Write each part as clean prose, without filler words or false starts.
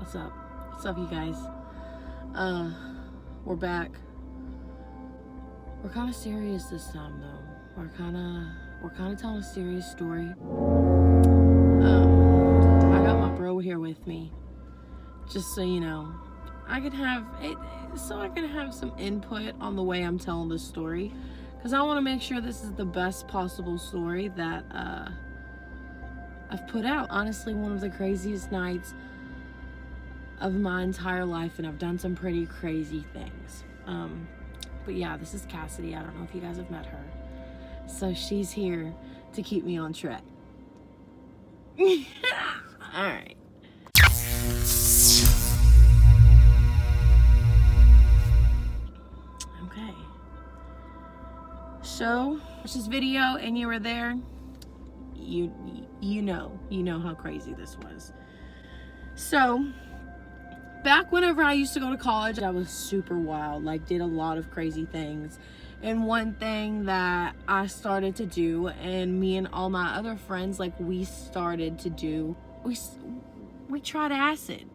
What's up? What's up, you guys? We're back. We're kind of serious this time, though. We're kind of telling a serious story. I got my bro here with me, just so you know. I can have some input on the way I'm telling this story, because I want to make sure this is the best possible story that I've put out. Honestly, one of the craziest nights of my entire life, and I've done some pretty crazy things. But yeah, this is Cassidy. I don't know if you guys have met her. So she's here to keep me on track. Alright. Okay. So, watch this video and you were there. You know how crazy this was. So, back whenever I used to go to college, I was super wild, like did a lot of crazy things. And one thing that I started to do, and me and all my other friends, like we started to do, we tried acid.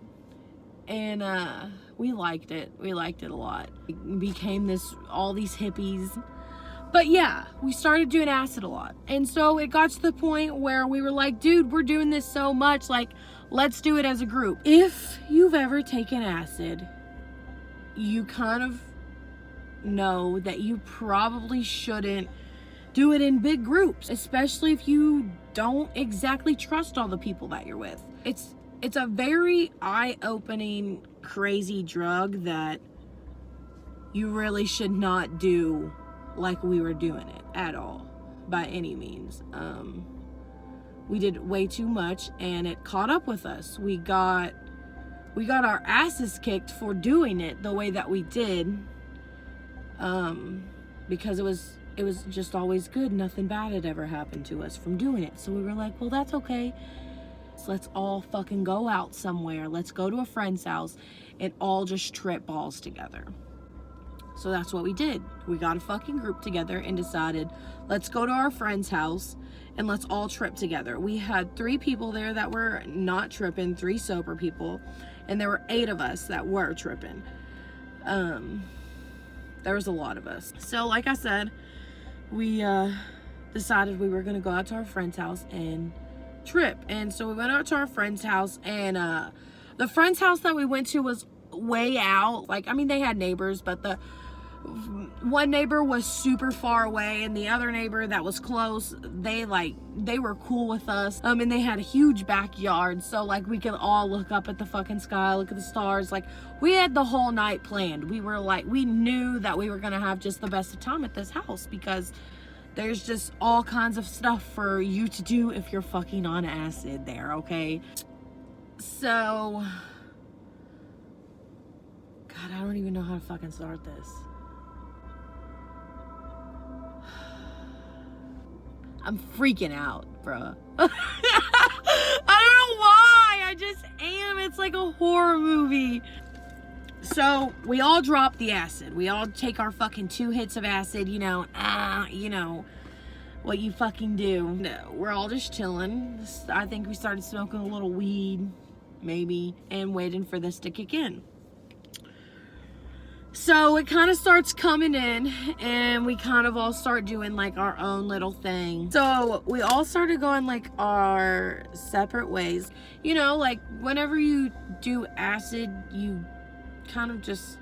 And we liked it. We liked it a lot. It became all these hippies. But yeah, we started doing acid a lot. And so it got to the point where we were like, dude, we're doing this so much, like, let's do it as a group. If you've ever taken acid, you kind of know that you probably shouldn't do it in big groups, especially if you don't exactly trust all the people that you're with. It's a very eye-opening, crazy drug that you really should not do like we were doing it at all, by any means. We did way too much, and it caught up with us. We got our asses kicked for doing it the way that we did, because it was just always good. Nothing bad had ever happened to us from doing it. So we were like, well, that's okay. So let's all fucking go out somewhere. Let's go to a friend's house and all just trip balls together. So that's what we did. We got a fucking group together and decided, let's go to our friend's house and let's all trip together. We had 3 people there that were not tripping, 3 sober people, and there were 8 of us that were tripping. There was a lot of us. So like I said, we decided we were gonna go out to our friend's house and trip. And so we went out to our friend's house, and the friend's house that we went to was way out. Like, I mean, they had neighbors, but the one neighbor was super far away, and the other neighbor that was close, they were cool with us, and they had a huge backyard, so like we could all look up at the fucking sky, look at the stars. Like, we had the whole night planned. We knew that we were gonna have just the best of time at this house, because there's just all kinds of stuff for you to do if you're fucking on acid there, okay? So, God, I don't even know how to fucking start this. I'm freaking out, bruh. I don't know why. I just am. It's like a horror movie. So, we all drop the acid. We all take our fucking 2 hits of acid, you know, what you fucking do. No, we're all just chilling. I think we started smoking a little weed, maybe, and waiting for this to kick in. So it kind of starts coming in, and we kind of all start doing like our own little thing. So we all started going like our separate ways. You know, like whenever you do acid, you kind of just,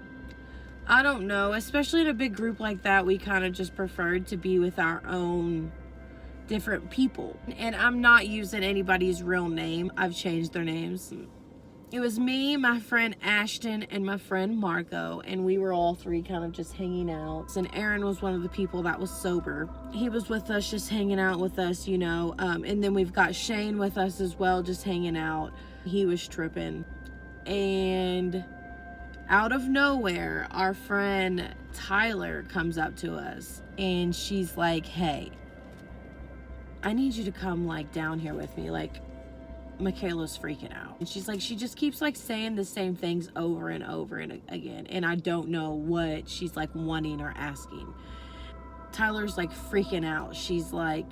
I don't know, especially in a big group like that, we kind of just preferred to be with our own different people. And I'm not using anybody's real name. I've changed their names. It was me, my friend Ashton, and my friend Marco, and we were all 3 kind of just hanging out. And Aaron was one of the people that was sober. He was with us, just hanging out with us, you know. And then we've got Shane with us as well, just hanging out. He was tripping. And out of nowhere, our friend Tyler comes up to us, and she's like, hey, I need you to come like down here with me. Like, Michaela's freaking out. And she's like, she just keeps like saying the same things over and over and again, and I don't know what she's like wanting or asking. Tyler's like freaking out. She's like,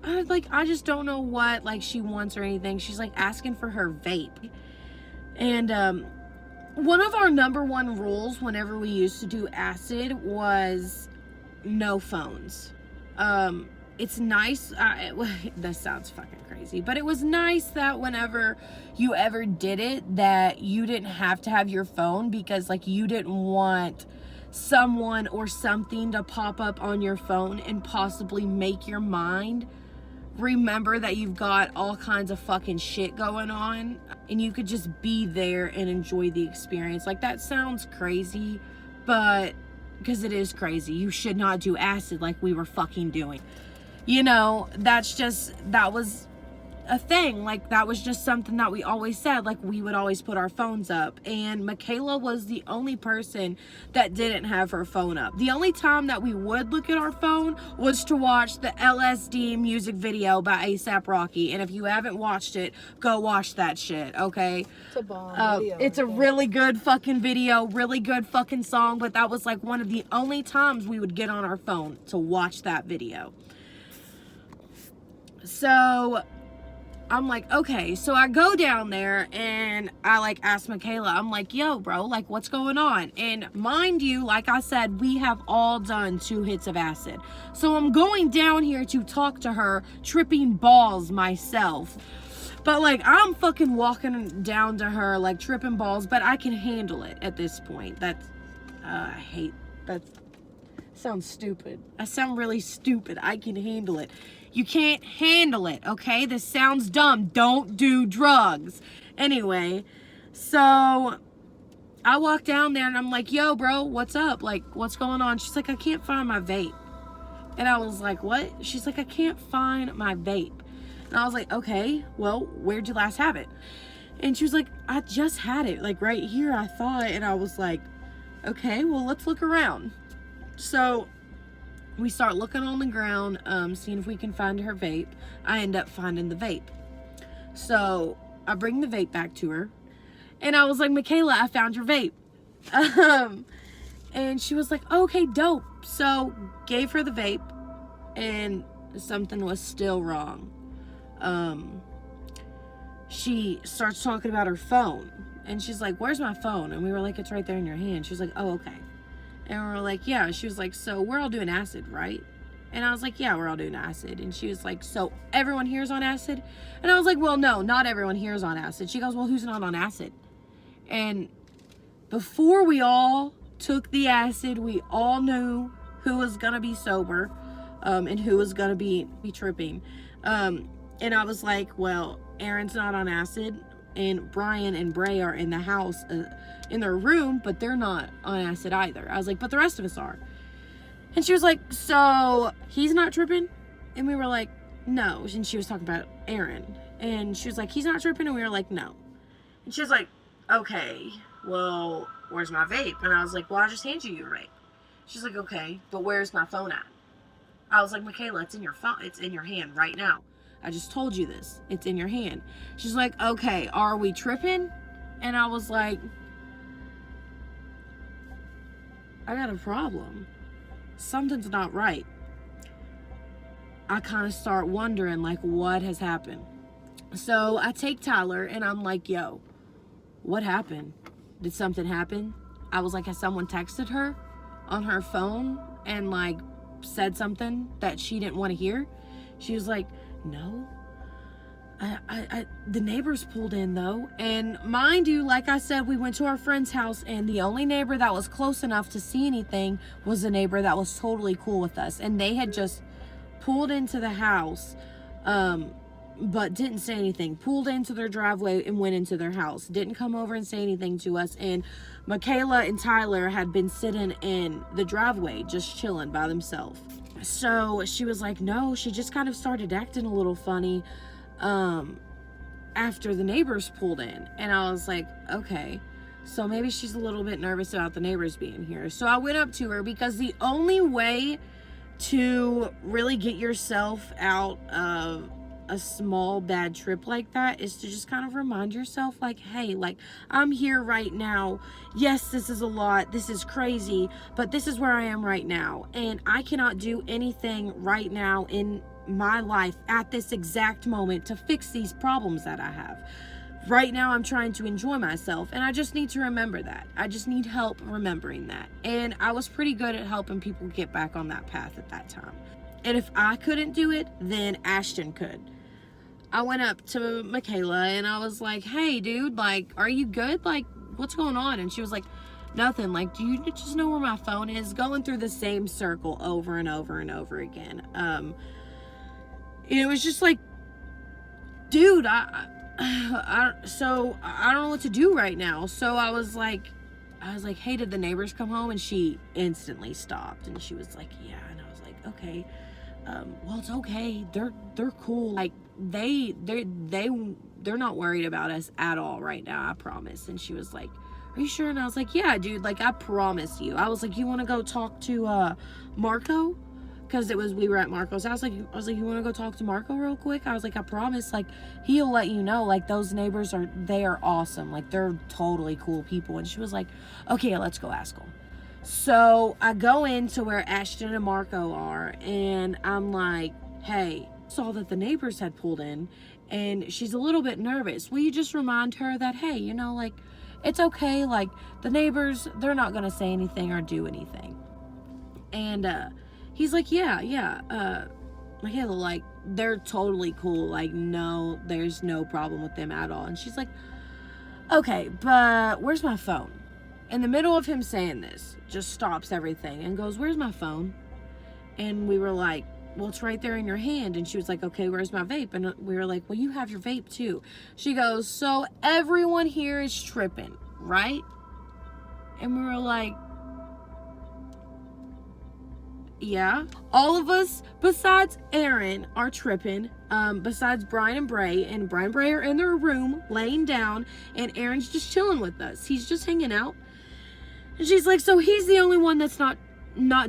I just don't know what like she wants or anything. She's like asking for her vape. And one of our number one rules whenever we used to do acid was no phones. It's nice, that sounds fucking crazy, but it was nice that whenever you ever did it, that you didn't have to have your phone, because like you didn't want someone or something to pop up on your phone and possibly make your mind remember that you've got all kinds of fucking shit going on, and you could just be there and enjoy the experience. Like, that sounds crazy, but because it is crazy. You should not do acid like we were fucking doing. You know, that was a thing. Like, that was just something that we always said. Like, we would always put our phones up, and Michaela was the only person that didn't have her phone up. The only time that we would look at our phone was to watch the LSD music video by A$AP Rocky, and if you haven't watched it, go watch that shit, okay? It's a bomb video. It's a really good fucking video, really good fucking song, but that was like one of the only times we would get on our phone to watch that video. So I'm like, okay, so I go down there and I like ask Michaela, I'm like, yo, bro, like, what's going on? And mind you, like I said, we have all done 2 hits of acid. So I'm going down here to talk to her, tripping balls myself. But like, I'm fucking walking down to her, like tripping balls, but I can handle it at this point. That sounds stupid. I sound really stupid. I can handle it. You can't handle it, okay? This sounds dumb. Don't do drugs. Anyway, so I walk down there and I'm like, yo, bro, what's up? Like, what's going on? She's like, I can't find my vape. And I was like, what? She's like, I can't find my vape. And I was like, okay, well, where'd you last have it? And she was like, I just had it, like right here, I thought. And I was like, okay, well, let's look around. So we start looking on the ground, seeing if we can find her vape. I end up finding the vape. So I bring the vape back to her. And I was like, Michaela, I found your vape. And she was like, okay, dope. So gave her the vape, and something was still wrong. She starts talking about her phone. And she's like, where's my phone? And we were like, it's right there in your hand. She was like, oh, okay. And we were like, yeah. She was like, so we're all doing acid, right? And I was like, yeah, we're all doing acid. And she was like, so everyone here's on acid? And I was like, well, no, not everyone here's on acid. She goes, well, who's not on acid? And before we all took the acid, we all knew who was going to be sober, and who was going to be tripping. And I was like, well, Aaron's not on acid, and Brian and Bray are in the house, in their room, but they're not on acid either. I was like, but the rest of us are. And she was like, so he's not tripping? And we were like, no. And she was talking about Aaron. And she was like, he's not tripping? And we were like, no. And she was like, okay, well, where's my vape? And I was like, well, I just handed you your vape. She's like, okay, but where's my phone at? I was like, Michaela, it's in your phone. It's in your hand right now. I just told you this. It's in your hand. She's like, okay, are we tripping? And I was like, I got a problem. Something's not right. I kind of start wondering, like, what has happened? So I take Tyler and I'm like, yo, what happened? Did something happen? I was like, has someone texted her on her phone and like said something that she didn't want to hear? She was like, no. The neighbors pulled in though. And mind you, like I said, we went to our friend's house, and the only neighbor that was close enough to see anything was a neighbor that was totally cool with us. And they had just pulled into the house, but didn't say anything. Pulled into their driveway and went into their house. Didn't come over and say anything to us. And Michaela and Tyler had been sitting in the driveway just chilling by themselves. So she was like, no, she just kind of started acting a little funny after the neighbors pulled in. And I was like, okay, so maybe she's a little bit nervous about the neighbors being here. So I went up to her, because the only way to really get yourself out of a small bad trip like that is to just kind of remind yourself, like, hey, like, I'm here right now. Yes, this is a lot, this is crazy, but this is where I am right now, and I cannot do anything right now in my life at this exact moment to fix these problems that I have. Right now I'm trying to enjoy myself, and I just need to remember that. I just need help remembering that. And I was pretty good at helping people get back on that path at that time. And if I couldn't do it, then Ashton could. I went up to Michaela and I was like, hey dude, like, are you good? Like, what's going on? And she was like, nothing. Like, do you just know where my phone is? Going through the same circle over and over and over again. It was just like, dude, so I don't know what to do right now. So I was like, hey, did the neighbors come home? And she instantly stopped and she was like, yeah. And I was like, okay, well, it's okay. They're cool. Like they're not worried about us at all right now. I promise. And she was like, are you sure? And I was like, yeah, dude, like I promise you. I was like, you want to go talk to Marco? Because we were at Marco's house. I was like, you want to go talk to Marco real quick? I was like, I promise, like, he'll let you know, like, those neighbors they are awesome. Like, they're totally cool people. And she was like, okay, let's go ask them. So I go into where Ashton and Marco are, and I'm like, hey, saw that the neighbors had pulled in, and she's a little bit nervous. Will you just remind her that, hey, you know, like, it's okay. Like, the neighbors, they're not going to say anything or do anything. And, he's like, yeah, Michaela, like, they're totally cool. Like, no, there's no problem with them at all. And she's like, okay, but where's my phone? In the middle of him saying this, just stops everything and goes, where's my phone? And we were like, well, it's right there in your hand. And she was like, okay, where's my vape? And we were like, well, you have your vape too. She goes, so everyone here is tripping, right? And we were like, yeah, all of us besides Aaron are tripping, besides Brian and Bray, and Brian and Bray are in their room laying down, and Aaron's just chilling with us. He's just hanging out. And she's like, so he's the only one that's not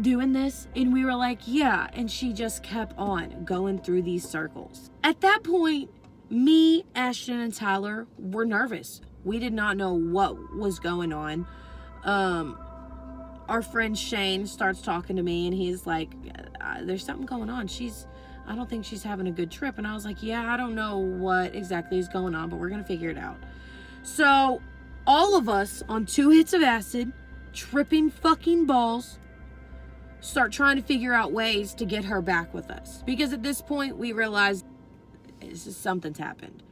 doing this? And we were like, yeah. And she just kept on going through these circles. At that point, me, Ashton, and Tyler were nervous. We did not know what was going on. Our friend Shane starts talking to me, and he's like, there's something going on. I don't think she's having a good trip. And I was like, yeah, I don't know what exactly is going on, but we're going to figure it out. So all of us on 2 hits of acid, tripping fucking balls, start trying to figure out ways to get her back with us. Because at this point, we realized something's happened.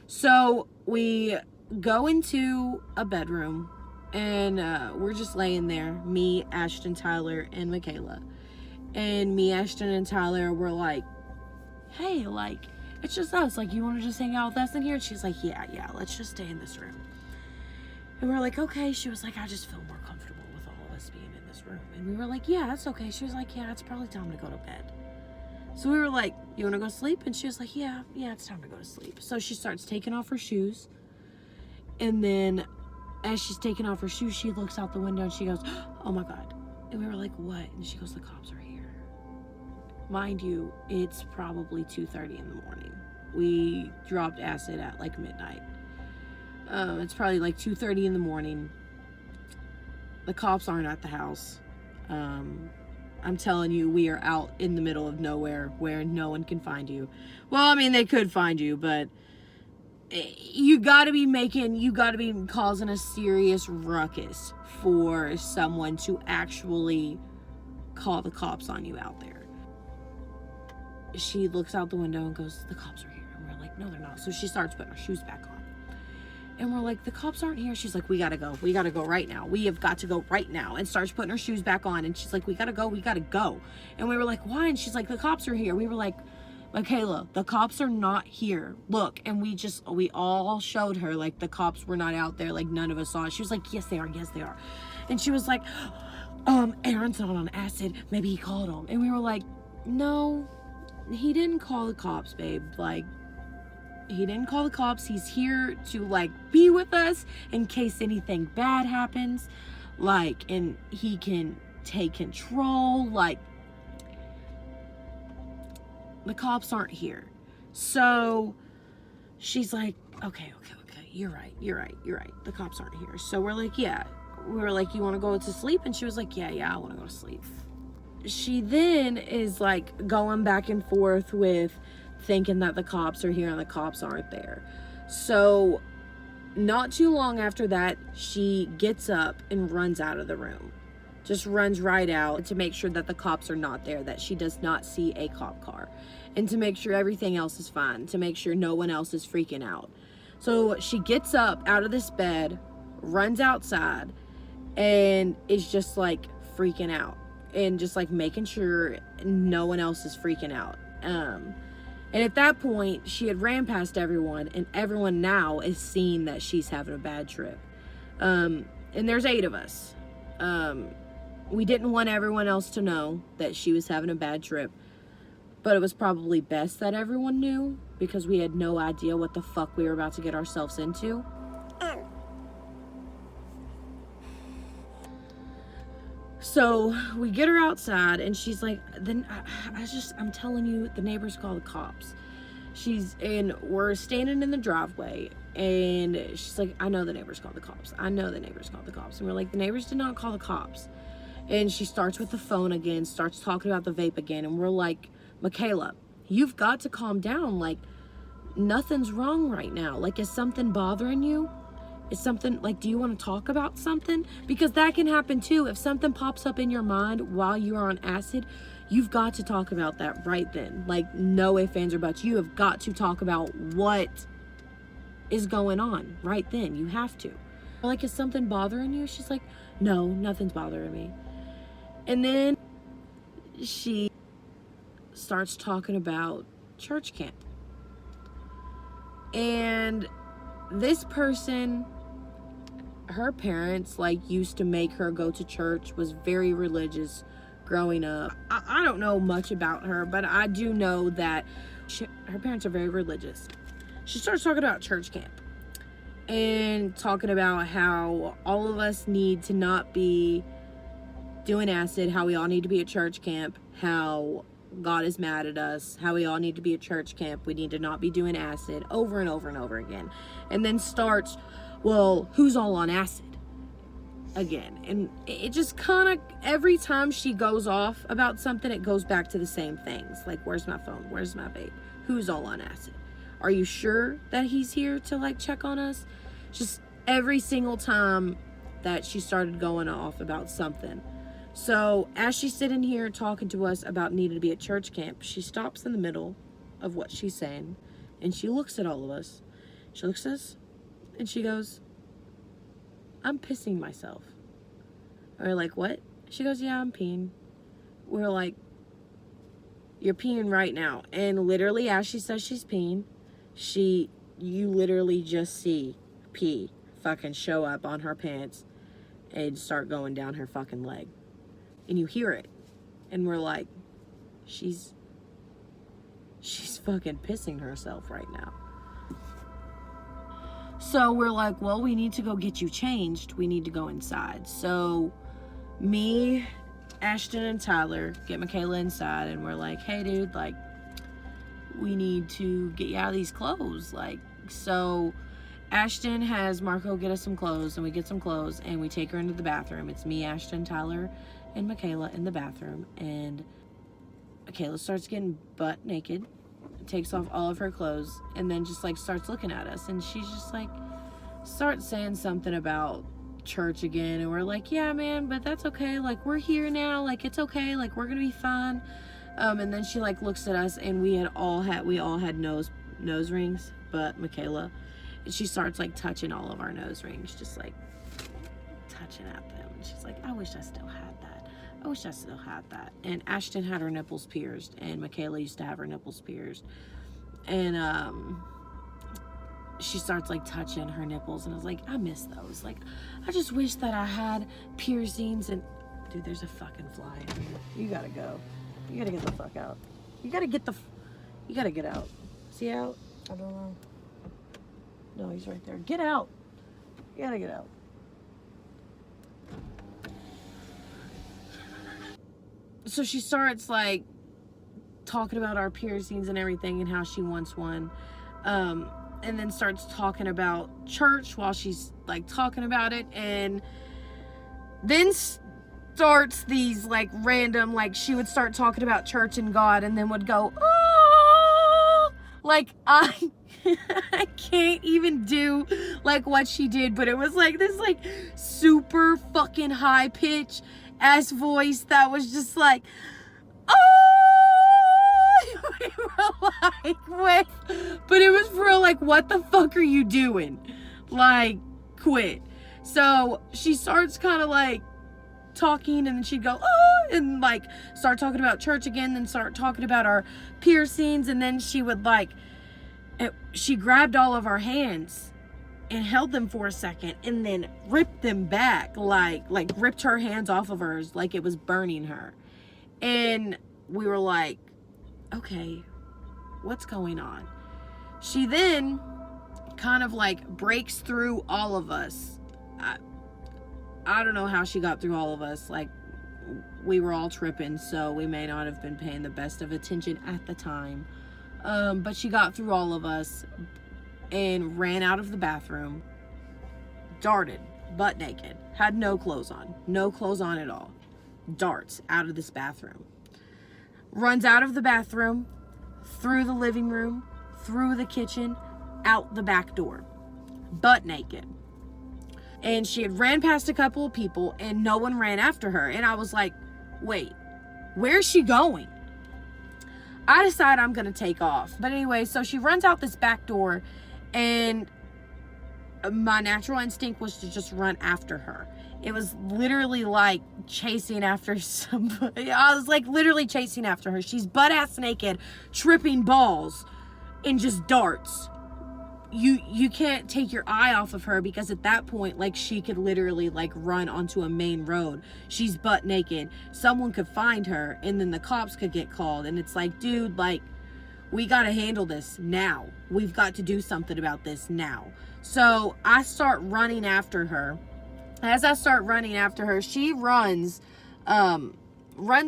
So we go into a bedroom, and we're just laying there, me, Ashton, Tyler, and Michaela. And me, Ashton, and Tyler were like, hey, like, it's just us. Like, you want to just hang out with us in here? And she's like, yeah, let's just stay in this room. And we're like, okay. She was like, I just feel more comfortable with all of us being in this room. And we were like, yeah, that's okay. She was like, yeah, it's probably time to go to bed. So we were like, you want to go sleep? And she was like, yeah, it's time to go to sleep. So she starts taking off her shoes. And then as she's taking off her shoes, she looks out the window and she goes, oh my God. And we were like, what? And she goes, the cops are here. Mind you, it's probably 2:30 in the morning. We dropped acid at like midnight. It's probably like 2:30 in the morning. The cops aren't at the house. I'm telling you, we are out in the middle of nowhere where no one can find you. Well, I mean, they could find you, but you gotta be causing a serious ruckus for someone to actually call the cops on you out there. She looks out the window and goes, the cops are here. And we're like, no, they're not. So she starts putting her shoes back on. And we're like, the cops aren't here. She's like, we gotta go right now. We have got to go right now. And starts putting her shoes back on. And she's like, we gotta go. And we were like, why? And she's like, the cops are here. We were like, Michaela, the cops are not here. Look. And we all showed her, like, the cops were not out there. Like, none of us saw it. She was like, yes, they are. And she was like, Aaron's not on acid. Maybe he called him. And we were like, no, he didn't call the cops, babe. Like, he didn't call the cops. He's here to, like, be with us in case anything bad happens. Like, and he can take control. Like, the cops aren't here. So she's like, okay. You're right. The cops aren't here. So we're like, yeah. We were like, you want to go to sleep? And she was like, yeah, I want to go to sleep. She then is like going back and forth with thinking that the cops are here and the cops aren't there. So not too long after that, she gets up and runs out of the room. Just runs right out to make sure that the cops are not there, that she does not see a cop car, and to make sure everything else is fine, to make sure no one else is freaking out. So she gets up out of this bed, runs outside, and is just like freaking out and just like making sure no one else is freaking out. And at that point, she had ran past everyone, and everyone now is seeing that she's having a bad trip. And there's 8 of us. We didn't want everyone else to know that she was having a bad trip, but it was probably best that everyone knew, because we had no idea what the fuck we were about to get ourselves into. So we get her outside, and she's like, then I'm telling you, the neighbors call the cops. We're standing in the driveway, and she's like, I know the neighbors called the cops. I know the neighbors called the cops. And we're like, the neighbors did not call the cops. And she starts with the phone again, starts talking about the vape again. And we're like, Michaela, you've got to calm down. Like, nothing's wrong right now. Like, is something bothering you? Is something, like, do you want to talk about something? Because that can happen too. If something pops up in your mind while you are on acid, you've got to talk about that right then. Like, no ifs, ands, or buts. You have got to talk about what is going on right then. You have to. Like, is something bothering you? She's like, no, nothing's bothering me. And then she starts talking about church camp. And this person, her parents, like, used to make her go to church, was very religious growing up. I don't know much about her, but I do know that her parents are very religious. She starts talking about church camp and talking about how all of us need to not be doing acid, how we all need to be at church camp, how God is mad at us, how we all need to be at church camp, we need to not be doing acid, over and over and over again. And then starts, well, who's all on acid? Again. And it just kind of, every time she goes off about something, it goes back to the same things. Like, where's my phone? Where's my vape? Who's all on acid? Are you sure that he's here to, like, check on us? Just every single time that she started going off about something. So as she's sitting here talking to us about needing to be at church camp, she stops in the middle of what she's saying, and she looks at all of us. She looks at us, and she goes, I'm pissing myself. We're like, what? She goes, yeah, I'm peeing. We're like, you're peeing right now. And literally, as she says she's peeing, you literally just see pee fucking show up on her pants and start going down her fucking leg. And you hear it. And we're like, she's fucking pissing herself right now. So we're like, well, we need to go get you changed. We need to go inside. So me, Ashton, and Tyler get Michaela inside, and we're like, hey, dude, like, we need to get you out of these clothes. Like, so Ashton has Marco get us some clothes, and we get some clothes, and we take her into the bathroom. It's me, Ashton, Tyler, and Michaela in the bathroom, and Michaela starts getting butt naked, takes off all of her clothes, and then just like starts looking at us, and she's just like starts saying something about church again, and we're like, yeah, man, but that's okay, like, we're here now, like, it's okay, like, we're gonna be fine. And then she like looks at us, and we all had nose rings, but Michaela, and she starts like touching all of our nose rings, just like touching at them, and she's like, I wish I still had that. I wish I still had that. And Ashton had her nipples pierced, and Michaela used to have her nipples pierced. And she starts like touching her nipples, and I was like, I miss those. Like, I just wish that I had piercings. And dude, there's a fucking fly in here. You gotta go. You gotta get the fuck out. You gotta get out. Is he out? I don't know. No, he's right there. Get out. You gotta get out. So she starts like talking about our piercings and everything, and how she wants one, and then starts talking about church while she's like talking about it, and then starts these like random, like, she would start talking about church and God, and then would go, oh, like, I can't even do like what she did, but it was like this like super fucking high pitch ass voice that was just like, oh. We were like, wait, but it was for real, like, what the fuck are you doing? Like, quit. So she starts kind of like talking, and then she'd go, oh, and like start talking about church again, then start talking about our piercings, and then she would like, she grabbed all of our hands and held them for a second and then ripped them back, like ripped her hands off of hers like it was burning her. And we were like, okay, what's going on? She then kind of like breaks through all of us. I don't know how she got through all of us. Like, we were all tripping, so we may not have been paying the best of attention at the time. But she got through all of us and ran out of the bathroom, darted, butt naked, had no clothes on at all, darts out of this bathroom, runs out of the bathroom, through the living room, through the kitchen, out the back door, butt naked. And she had ran past a couple of people and no one ran after her. And I was like, wait, where's she going? I decide I'm going to take off. But anyway, so she runs out this back door, and my natural instinct was to just run after her. It was literally like chasing after somebody. I was like literally chasing after her. She's butt ass naked, tripping balls, and just darts. You can't take your eye off of her, because at that point, like, she could literally like run onto a main road. She's butt naked. Someone could find her, and then the cops could get called. And it's like, dude, like, we got to handle this now. We've got to do something about this now. So I start running after her. As I start running after her, she runs out of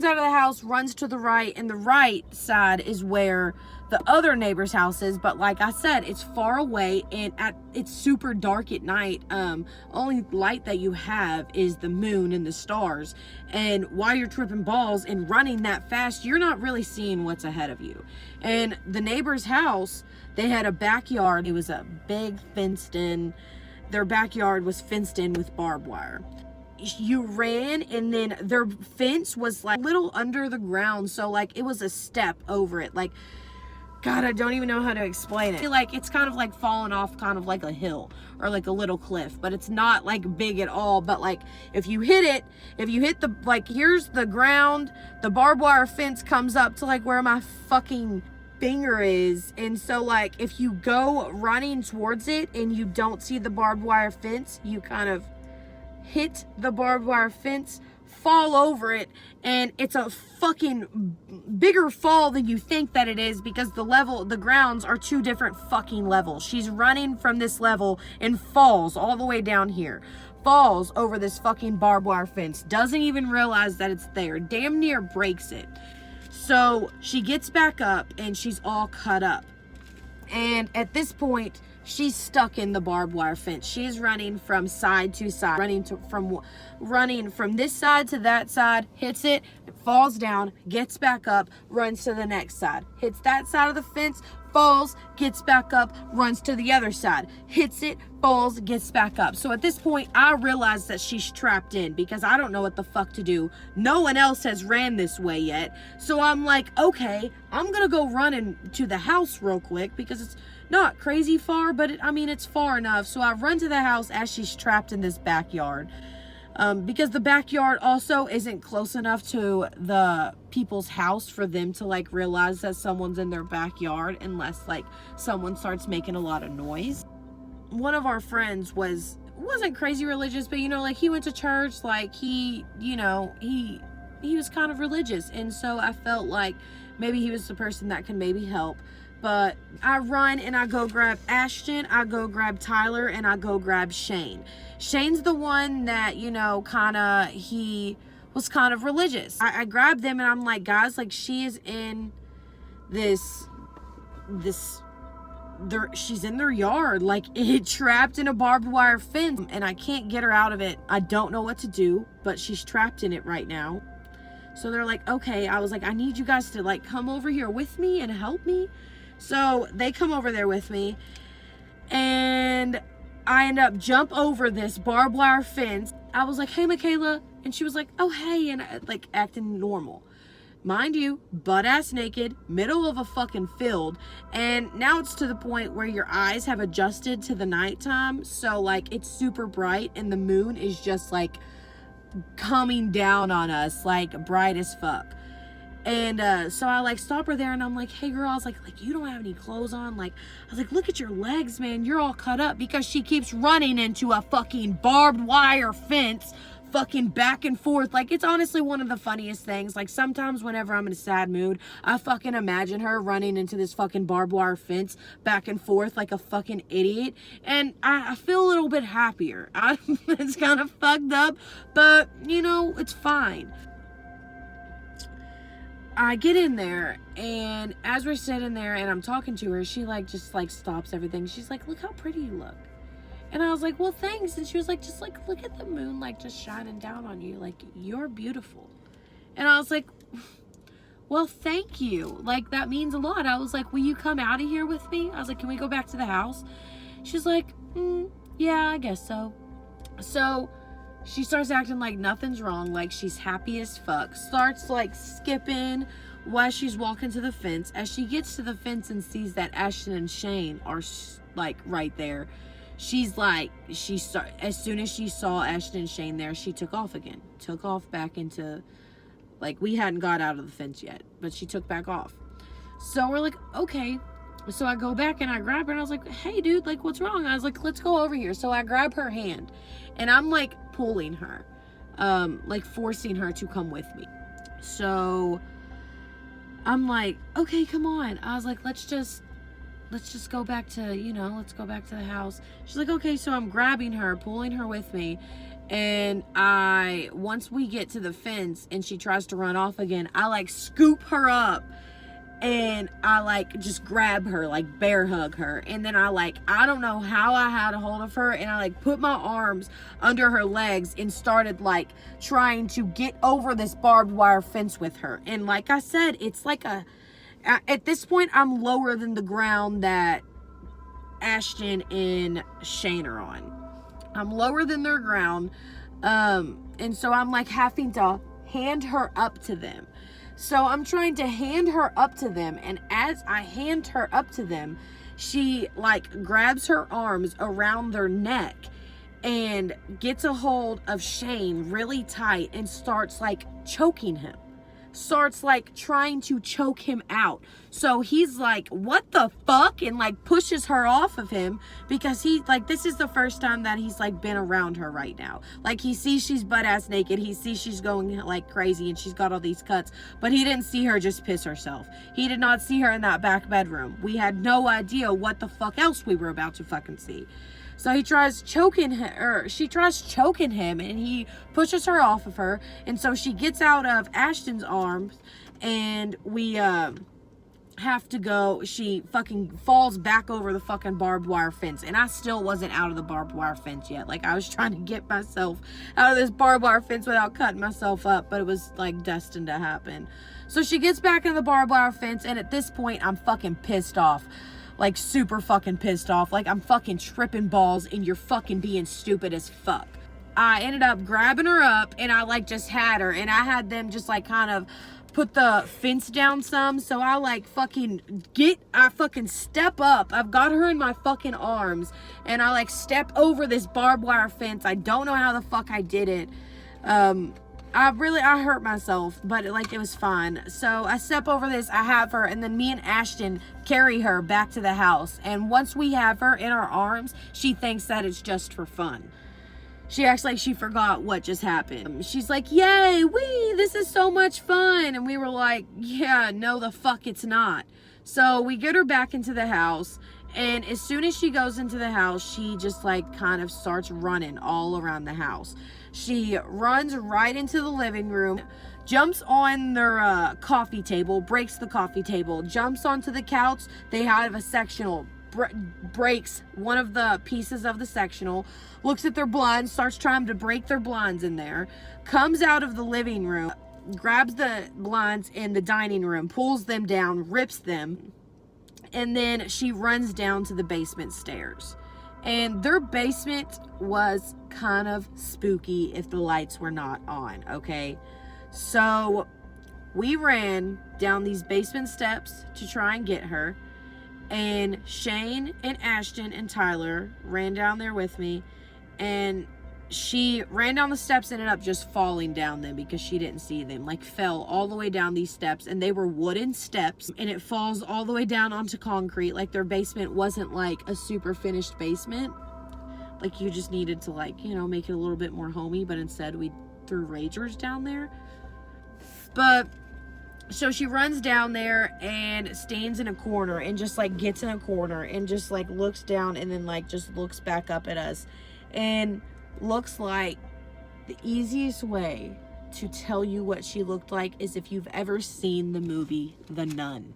the house, runs to the right, and the right side is where the other neighbor's house is. But like I said, it's far away, and it's super dark at night. Only light that you have is the moon and the stars. And while you're tripping balls and running that fast, you're not really seeing what's ahead of you. And the neighbor's house, they had a backyard. It was a big fenced in, their backyard was fenced in with barbed wire. You ran, and then their fence was like a little under the ground, so like it was a step over it. Like, God, I don't even know how to explain it. Like, it's kind of like falling off kind of like a hill or like a little cliff, but it's not like big at all. But like, if you hit the, like, here's the ground, the barbed wire fence comes up to like where my fucking finger is. And so like, if you go running towards it and you don't see the barbed wire fence, you kind of hit the barbed wire fence, fall over it, and it's a fucking bigger fall than you think that it is, because the grounds are two different fucking levels. She's running from this level and falls all the way down here, falls over this fucking barbed wire fence, doesn't even realize that it's there, damn near breaks it. So she gets back up and she's all cut up, and at this point she's stuck in the barbed wire fence. She's running from side to side, running from this side to that side, hits it, falls down, gets back up, runs to the next side, hits that side of the fence, falls, gets back up, runs to the other side, hits it, falls, gets back up. So at this point, I realize that she's trapped in, because I don't know what the fuck to do. No one else has ran this way yet. So I'm like, okay, I'm gonna go run into the house real quick, because it's not crazy far, but it's far enough. So I run to the house as she's trapped in this backyard. Because the backyard also isn't close enough to the people's house for them to like realize that someone's in their backyard, unless like someone starts making a lot of noise. One of our friends wasn't crazy religious, but like he went to church, like he was kind of religious, and so I felt like maybe he was the person that can maybe help. But I run and I go grab Ashton, I go grab Tyler, and I go grab Shane. Shane's the one that, he was kind of religious. I grabbed them and I'm like, guys, like, she is in she's in their yard, like, trapped in a barbed wire fence, and I can't get her out of it. I don't know what to do, but she's trapped in it right now. So they're like, okay. I was like, I need you guys to like come over here with me and help me. So they come over there with me, and I end up jump over this barbed wire fence. I was like, hey, Michaela. And she was like, oh, hey. And like acting normal. Mind you, butt ass naked, middle of a fucking field. And now it's to the point where your eyes have adjusted to the nighttime. So like it's super bright and the moon is just like coming down on us like bright as fuck. And so I like stop her there and I'm like, hey girl, I was like you don't have any clothes on. Like I was like, look at your legs, man, you're all cut up, because she keeps running into a fucking barbed wire fence, fucking back and forth. Like it's honestly one of the funniest things. Like sometimes whenever I'm in a sad mood, I fucking imagine her running into this fucking barbed wire fence back and forth like a fucking idiot, and I feel a little bit happier. It's kind of fucked up, but you know, it's fine. I get in there, and as we're sitting there and I'm talking to her, she like just like stops everything. She's like, look how pretty you look. And I was like, well, thanks. And she was like, just like, look at the moon, like just shining down on you. Like, you're beautiful. And I was like, well, thank you. Like, that means a lot. I was like, will you come out of here with me? I was like, can we go back to the house? She's like, yeah, I guess so. So she starts acting like nothing's wrong. Like she's happy as fuck. Starts like skipping while she's walking to the fence. As she gets to the fence and sees that Ashton and Shane are like right there, she's like, as soon as she saw Ashton and Shane there, she took off again. Took off back into, like, we hadn't got out of the fence yet, but she took back off. So we're like, okay. So I go back and I grab her and I was like, hey dude, like what's wrong? I was like, let's go over here. So I grab her hand and I'm like pulling her, like forcing her to come with me. So I'm like, okay, come on. I was like, let's just go back to, let's go back to the house. She's like, okay. So I'm grabbing her, pulling her with me. And once we get to the fence and she tries to run off again, I like scoop her up and I like just grab her, like bear hug her. And then I don't know how I had a hold of her, and I like put my arms under her legs and started like trying to get over this barbed wire fence with her. And like I said, it's like at this point, I'm lower than the ground that Ashton and Shane are on. I'm lower than their ground. And so I'm like having to hand her up to them. So I'm trying to hand her up to them. And as I hand her up to them, she like grabs her arms around their neck and gets a hold of Shane really tight and starts like choking him. Starts like trying to choke him out. So he's like, what the fuck? And like pushes her off of him, because he like, this is the first time that he's like been around her right now. Like he sees she's butt ass naked. He sees she's going like crazy and she's got all these cuts, but he didn't see her just piss herself. He did not see her in that back bedroom. We had no idea what the fuck else we were about to fucking see. So he tries choking her, or she tries choking him, and he pushes her off of her. And so she gets out of Ashton's arms, and we have to go. She fucking falls back over the fucking barbed wire fence. And I still wasn't out of the barbed wire fence yet. Like I was trying to get myself out of this barbed wire fence without cutting myself up, but it was like destined to happen. So she gets back in the barbed wire fence, and at this point I'm fucking pissed off. Like super fucking pissed off. Like I'm fucking tripping balls and you're fucking being stupid as fuck. I ended up grabbing her up and I like just had her, and I had them just like kind of put the fence down some. So I fucking step up. I've got her in my fucking arms and I like step over this barbed wire fence. I don't know how the fuck I did it. I hurt myself, but it was fine. So I step over this, I have her, and then me and Ashton carry her back to the house. And once we have her in our arms, she thinks that it's just for fun. She acts like she forgot what just happened. She's like, yay, this is so much fun. And we were like, yeah, no the fuck it's not. So we get her back into the house. And as soon as she goes into the house, she just like kind of starts running all around the house. She runs right into the living room, jumps on their coffee table, breaks the coffee table, jumps onto the couch. They have a sectional, breaks one of the pieces of the sectional, looks at their blinds, starts trying to break their blinds in there, comes out of the living room, grabs the blinds in the dining room, pulls them down, rips them, and then she runs down to the basement stairs. And their basement was kind of spooky if the lights were not on, okay? So we ran down these basement steps to try and get her. And Shane and Ashton and Tyler ran down there with me. And she ran down the steps, ended up just falling down them because she didn't see them. Like, fell all the way down these steps, and they were wooden steps, and it falls all the way down onto concrete. Like, their basement wasn't like a super finished basement. Like, you just needed to, like, you know, make it a little bit more homey, but instead we threw ragers down there. But so she runs down there and stands in a corner and just like gets in a corner and just like looks down and then like just looks back up at us, and looks like the easiest way to tell you what she looked like is if you've ever seen the movie The Nun.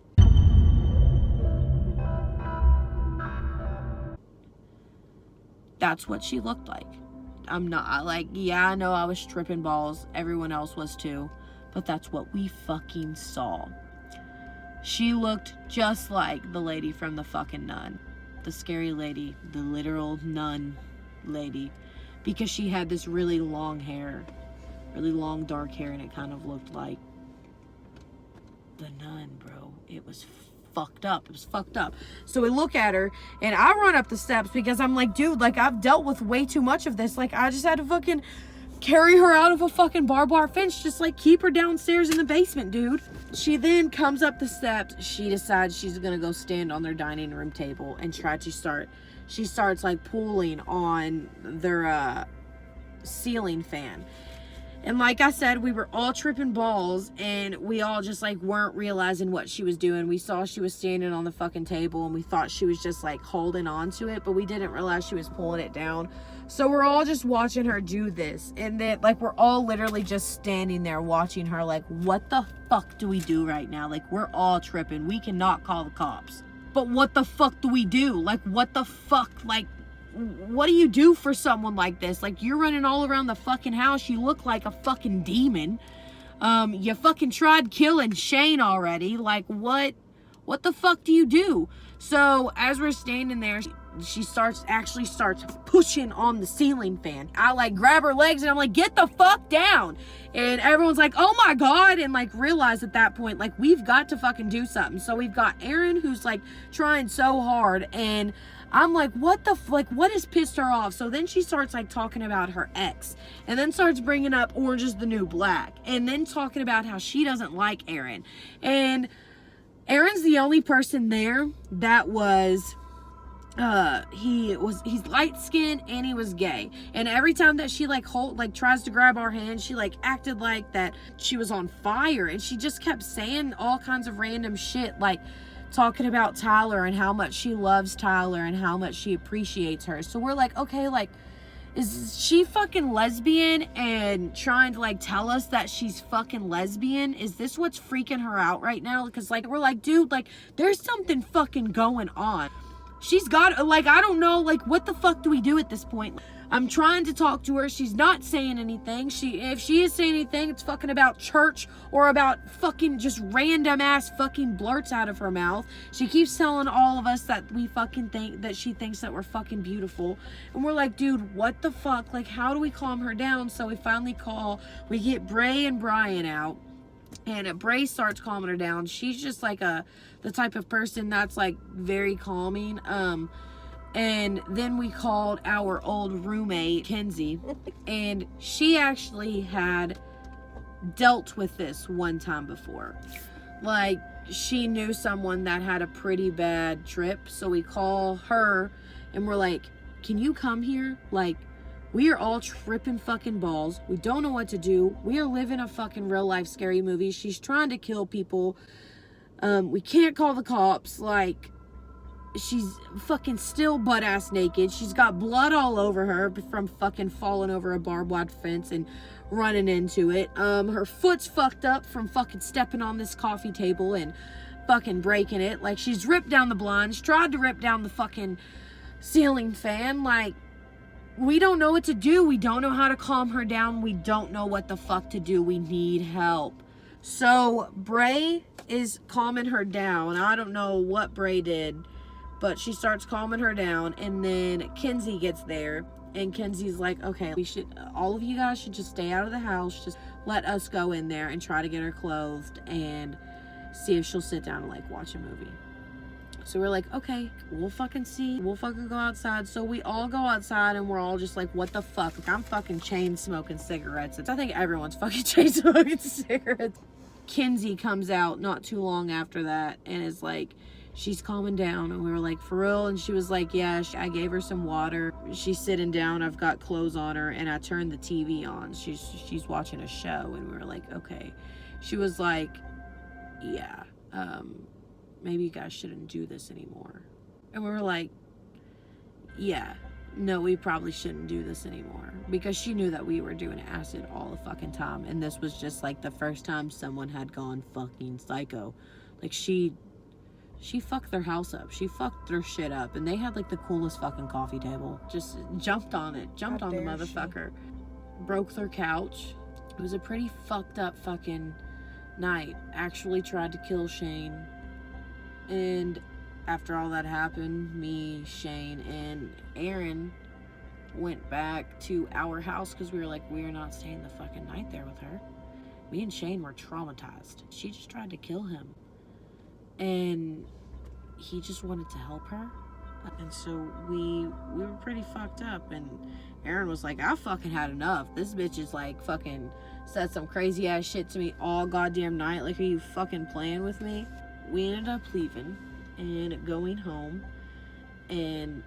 That's what she looked like. I'm not like, yeah, I know I was tripping balls. Everyone else was too. But that's what we fucking saw. She looked just like the lady from the fucking Nun. The scary lady. The literal nun lady. Because she had this really long hair. Really long dark hair, and it kind of looked like the Nun, bro. It was fucked up. It was fucked up. So we look at her, and I run up the steps because I'm like, dude, like, I've dealt with way too much of this. Like, I just had to fucking carry her out of a fucking barbed wire fence. Just like keep her downstairs in the basement, dude. She then comes up the steps. She decides she's gonna go stand on their dining room table and try to she starts like pulling on their ceiling fan. And like I said, we were all tripping balls, and we all just like weren't realizing what she was doing. We saw she was standing on the fucking table, and we thought she was just like holding on to it, but we didn't realize she was pulling it down. So we're all just watching her do this, and then like we're all literally just standing there watching her like, what the fuck do we do right now? Like, we're all tripping. We cannot call the cops. But what the fuck do we do? Like, what the fuck? Like, what do you do for someone like this? Like, you're running all around the fucking house. You look like a fucking demon. You fucking tried killing Shane already. Like, what the fuck do you do? So as we're standing there, she starts pushing on the ceiling fan. I like grab her legs and I'm like, get the fuck down. And everyone's like, oh my God. And like realize at that point, like, we've got to fucking do something. So we've got Erin, who's like trying so hard, and I'm like, what has pissed her off? So then she starts like talking about her ex, and then starts bringing up Orange is the New Black, and then talking about how she doesn't like Erin. And Erin's the only person there that was he's light skinned and he was gay. And every time that she like tries to grab our hand, she like acted like that she was on fire, and she just kept saying all kinds of random shit, like talking about Tyler and how much she loves Tyler and how much she appreciates her. So we're like, okay, like, is she fucking lesbian and trying to like tell us that she's fucking lesbian? Is this what's freaking her out right now? Because like, we're like, dude, like, there's something fucking going on. She's got, like, I don't know, like, what the fuck do we do at this point? I'm trying to talk to her. She's not saying anything. If she is saying anything, it's fucking about church or about fucking just random ass fucking blurts out of her mouth. She keeps telling all of us that we fucking think that she thinks that we're fucking beautiful. And we're like, dude, what the fuck? Like, how do we calm her down? So we finally we get Bray and Brian out. And Bray starts calming her down. She's just like the type of person that's like very calming. And then we called our old roommate, Kenzie, and she actually had dealt with this one time before. Like, she knew someone that had a pretty bad trip, so we call her and we're like, can you come here? Like, we are all tripping fucking balls. We don't know what to do. We are living a fucking real life scary movie. She's trying to kill people. We can't call the cops. Like, she's fucking still butt ass naked. She's got blood all over her from fucking falling over a barbed wire fence and running into it. Her foot's fucked up from fucking stepping on this coffee table and fucking breaking it. Like, she's ripped down the blinds, tried to rip down the fucking ceiling fan. Like, we don't know what to do. We don't know how to calm her down. We don't know what the fuck to do. We need help. So Bray is calming her down. I don't know what Bray did, But she starts calming her down, and then Kenzie gets there, and Kenzie's like, okay, all of you guys should just stay out of the house. Just let us go in there and try to get her clothed and see if she'll sit down and like watch a movie. So we're like, okay, we'll fucking see. We'll fucking go outside. So we all go outside, and we're all just like, what the fuck? Like, I'm fucking chain smoking cigarettes. I think everyone's fucking chain smoking cigarettes. Kenzie comes out not too long after that and is like, she's calming down. And we were like, for real? And she was like, yeah, I gave her some water. She's sitting down. I've got clothes on her, and I turned the TV on. She's watching a show. And we were like, okay. She was like, yeah, maybe you guys shouldn't do this anymore. And we were like, yeah, no, we probably shouldn't do this anymore. Because she knew that we were doing acid all the fucking time. And this was just like the first time someone had gone fucking psycho. Like she fucked their house up. She fucked their shit up. And they had like the coolest fucking coffee table. Just jumped on it. Jumped on the motherfucker. Broke their couch. It was a pretty fucked up fucking night. Actually tried to kill Shane. And after all that happened, me, Shane, and Aaron went back to our house because we were like, we are not staying the fucking night there with her. Me and Shane were traumatized. She just tried to kill him. And he just wanted to help her. And so we were pretty fucked up. And Aaron was like, I fucking had enough. This bitch is like fucking said some crazy ass shit to me all goddamn night. Like, are you fucking playing with me? We ended up leaving and going home, and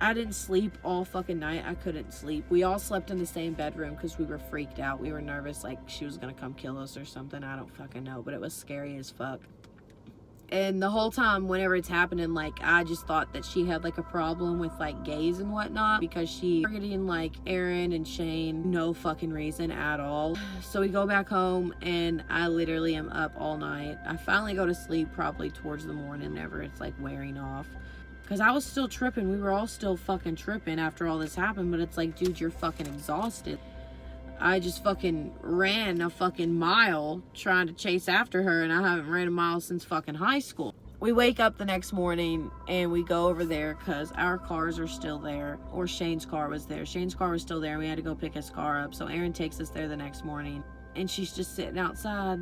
I didn't sleep all fucking night. I couldn't sleep. We all slept in the same bedroom because we were freaked out. We were nervous like she was gonna come kill us or something. I don't fucking know, but it was scary as fuck. And the whole time, whenever it's happening, like, I just thought that she had, like, a problem with, like, gays and whatnot, because she targeting, like, Aaron and Shane, no fucking reason at all. So we go back home, and I literally am up all night. I finally go to sleep probably towards the morning, whenever it's, like, wearing off. Because I was still tripping. We were all still fucking tripping after all this happened, but it's like, dude, you're fucking exhausted. I just fucking ran a fucking mile trying to chase after her, and I haven't ran a mile since fucking high school. We wake up the next morning and we go over there because our cars are still there, or Shane's car was there. Shane's car was still there, and we had to go pick his car up. So Aaron takes us there the next morning, and she's just sitting outside.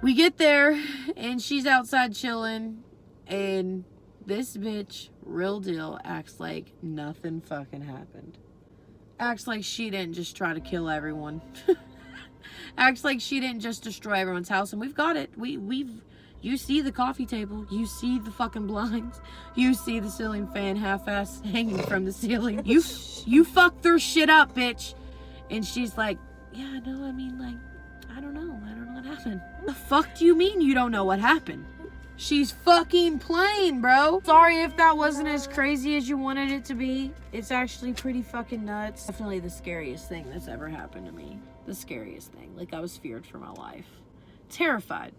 We get there and she's outside chilling, and this bitch, real deal, acts like nothing fucking happened. Acts like she didn't just try to kill everyone. Acts like she didn't just destroy everyone's house. And we've got it. You see the coffee table. You see the fucking blinds. You see the ceiling fan half-ass hanging from the ceiling. You fucked their shit up, bitch. And she's like, yeah, no, I mean, like, I don't know what happened. The fuck do you mean you don't know what happened? She's fucking playing, bro. Sorry if that wasn't as crazy as you wanted it to be. It's actually pretty fucking nuts. Definitely the scariest thing that's ever happened to me. The scariest thing. Like, I was feared for my life. Terrified.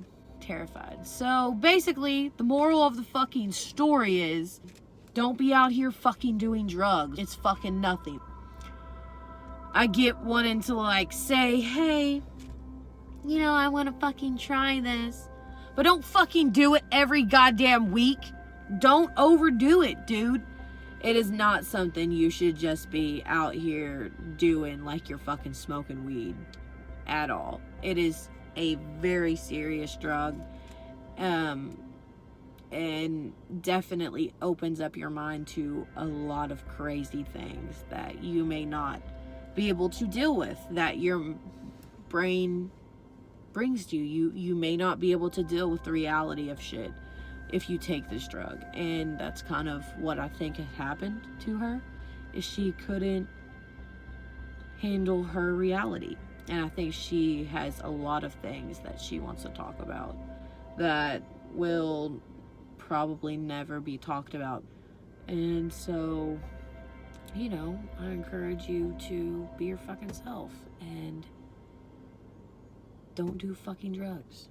So basically, the moral of the fucking story is, don't be out here fucking doing drugs. It's fucking nothing. I get wanting to, like, say, hey, you know, I want to fucking try this. But don't fucking do it every goddamn week. Don't overdo it, dude. It is not something you should just be out here doing like you're fucking smoking weed at all. It is a very serious drug. And definitely opens up your mind to a lot of crazy things that you may not be able to deal with, that your brain brings to you. You may not be able to deal with the reality of shit if you take this drug. And that's kind of what I think had happened to her, is she couldn't handle her reality. And I think she has a lot of things that she wants to talk about that will probably never be talked about. And so, you know, I encourage you to be your fucking self and don't do fucking drugs.